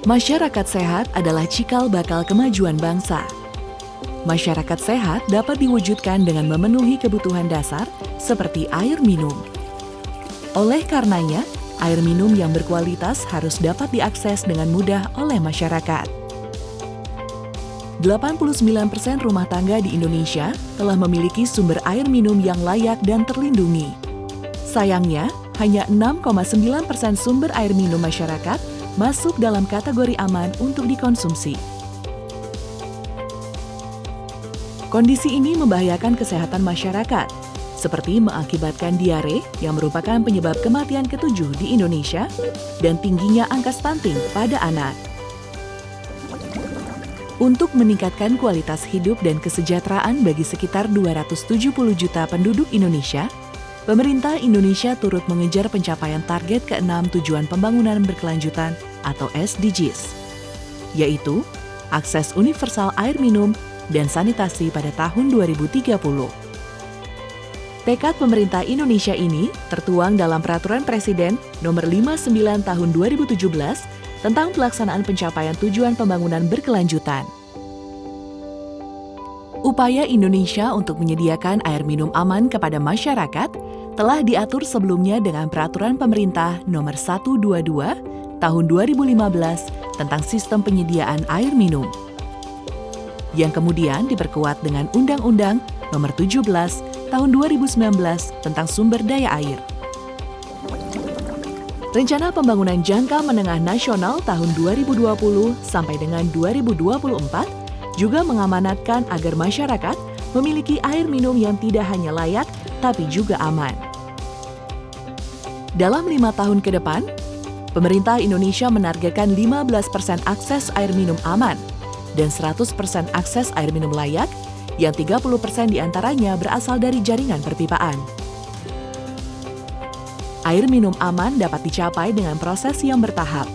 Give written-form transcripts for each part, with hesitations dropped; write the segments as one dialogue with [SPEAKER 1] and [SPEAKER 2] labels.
[SPEAKER 1] Masyarakat sehat adalah cikal bakal kemajuan bangsa. Masyarakat sehat dapat diwujudkan dengan memenuhi kebutuhan dasar seperti air minum. Oleh karenanya, air minum yang berkualitas harus dapat diakses dengan mudah oleh masyarakat. 89% rumah tangga di Indonesia telah memiliki sumber air minum yang layak dan terlindungi. Sayangnya, hanya 6,9% sumber air minum masyarakat masuk dalam kategori aman untuk dikonsumsi. Kondisi ini membahayakan kesehatan masyarakat, seperti mengakibatkan diare yang merupakan penyebab kematian ke-7 di Indonesia dan tingginya angka stunting pada anak. Untuk meningkatkan kualitas hidup dan kesejahteraan bagi sekitar 270 juta penduduk Indonesia, pemerintah Indonesia turut mengejar pencapaian target ke-6 Tujuan Pembangunan Berkelanjutan atau SDGs, yaitu akses universal air minum dan sanitasi pada tahun 2030. Tekad pemerintah Indonesia ini tertuang dalam Peraturan Presiden Nomor 59 Tahun 2017 tentang pelaksanaan pencapaian tujuan pembangunan berkelanjutan. Upaya Indonesia untuk menyediakan air minum aman kepada masyarakat telah diatur sebelumnya dengan Peraturan Pemerintah Nomor 122 Tahun 2015 tentang Sistem Penyediaan Air Minum, yang kemudian diperkuat dengan Undang-Undang Nomor 17 Tahun 2019 tentang Sumber Daya Air. Rencana Pembangunan Jangka Menengah Nasional tahun 2020 sampai dengan 2024 juga mengamanatkan agar masyarakat memiliki air minum yang tidak hanya layak, tapi juga aman. Dalam 5 tahun ke depan, pemerintah Indonesia menargetkan 15% akses air minum aman dan 100% akses air minum layak, yang 30% diantaranya berasal dari jaringan perpipaan. Air minum aman dapat dicapai dengan proses yang bertahap.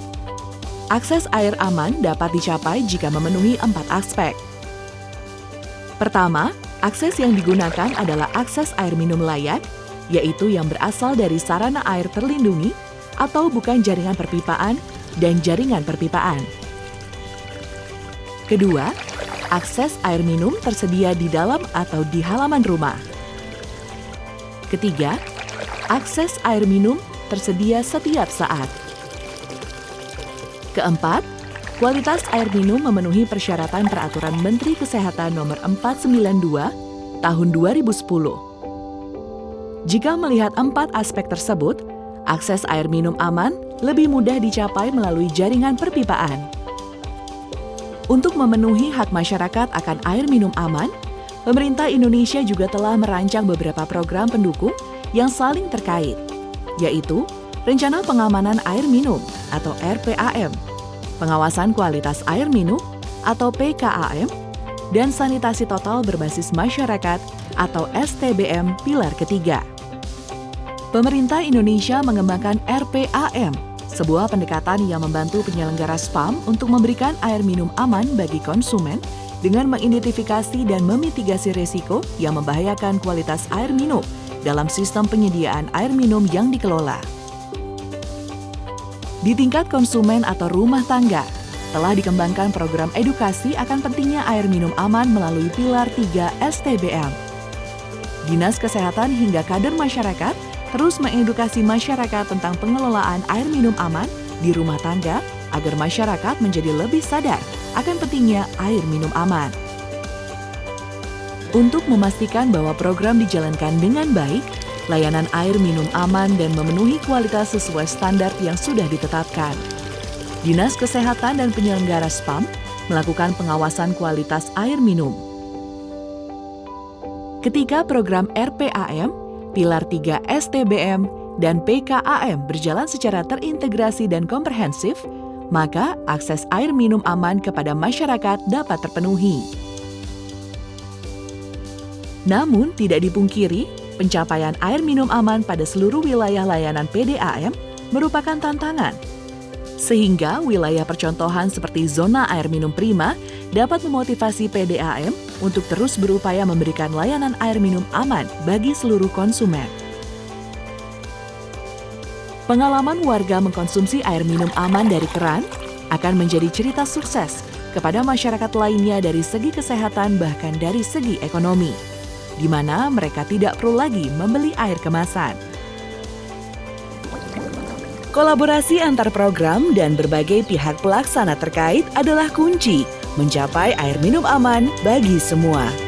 [SPEAKER 1] Akses air aman dapat dicapai jika memenuhi 4 aspek. Pertama, akses yang digunakan adalah akses air minum layak, yaitu yang berasal dari sarana air terlindungi atau bukan jaringan perpipaan dan jaringan perpipaan. Kedua, akses air minum tersedia di dalam atau di halaman rumah. Ketiga, akses air minum tersedia setiap saat. Keempat, kualitas air minum memenuhi persyaratan Peraturan Menteri Kesehatan Nomor 492 Tahun 2010. Jika melihat 4 aspek tersebut, akses air minum aman lebih mudah dicapai melalui jaringan perpipaan. Untuk memenuhi hak masyarakat akan air minum aman, pemerintah Indonesia juga telah merancang beberapa program pendukung yang saling terkait, yaitu Rencana Pengamanan Air Minum atau RPAM, Pengawasan Kualitas Air Minum atau PKAM, dan Sanitasi Total Berbasis Masyarakat atau STBM Pilar Ketiga. Pemerintah Indonesia mengembangkan RPAM, sebuah pendekatan yang membantu penyelenggara SPAM untuk memberikan air minum aman bagi konsumen dengan mengidentifikasi dan memitigasi risiko yang membahayakan kualitas air minum dalam sistem penyediaan air minum yang dikelola. Di tingkat konsumen atau rumah tangga, telah dikembangkan program edukasi akan pentingnya air minum aman melalui Pilar 3 STBM. Dinas Kesehatan hingga kader masyarakat terus mengedukasi masyarakat tentang pengelolaan air minum aman di rumah tangga agar masyarakat menjadi lebih sadar akan pentingnya air minum aman. Untuk memastikan bahwa program dijalankan dengan baik, layanan air minum aman dan memenuhi kualitas sesuai standar yang sudah ditetapkan, Dinas Kesehatan dan penyelenggara SPAM melakukan pengawasan kualitas air minum. Ketika program RPAM, Pilar 3 STBM, dan PKAM berjalan secara terintegrasi dan komprehensif, maka akses air minum aman kepada masyarakat dapat terpenuhi. Namun, tidak dipungkiri, pencapaian air minum aman pada seluruh wilayah layanan PDAM merupakan tantangan. Sehingga wilayah percontohan seperti zona air minum prima dapat memotivasi PDAM untuk terus berupaya memberikan layanan air minum aman bagi seluruh konsumen. Pengalaman warga mengkonsumsi air minum aman dari keran akan menjadi cerita sukses kepada masyarakat lainnya dari segi kesehatan bahkan dari segi ekonomi, di mana mereka tidak perlu lagi membeli air kemasan. Kolaborasi antar program dan berbagai pihak pelaksana terkait adalah kunci mencapai air minum aman bagi semua.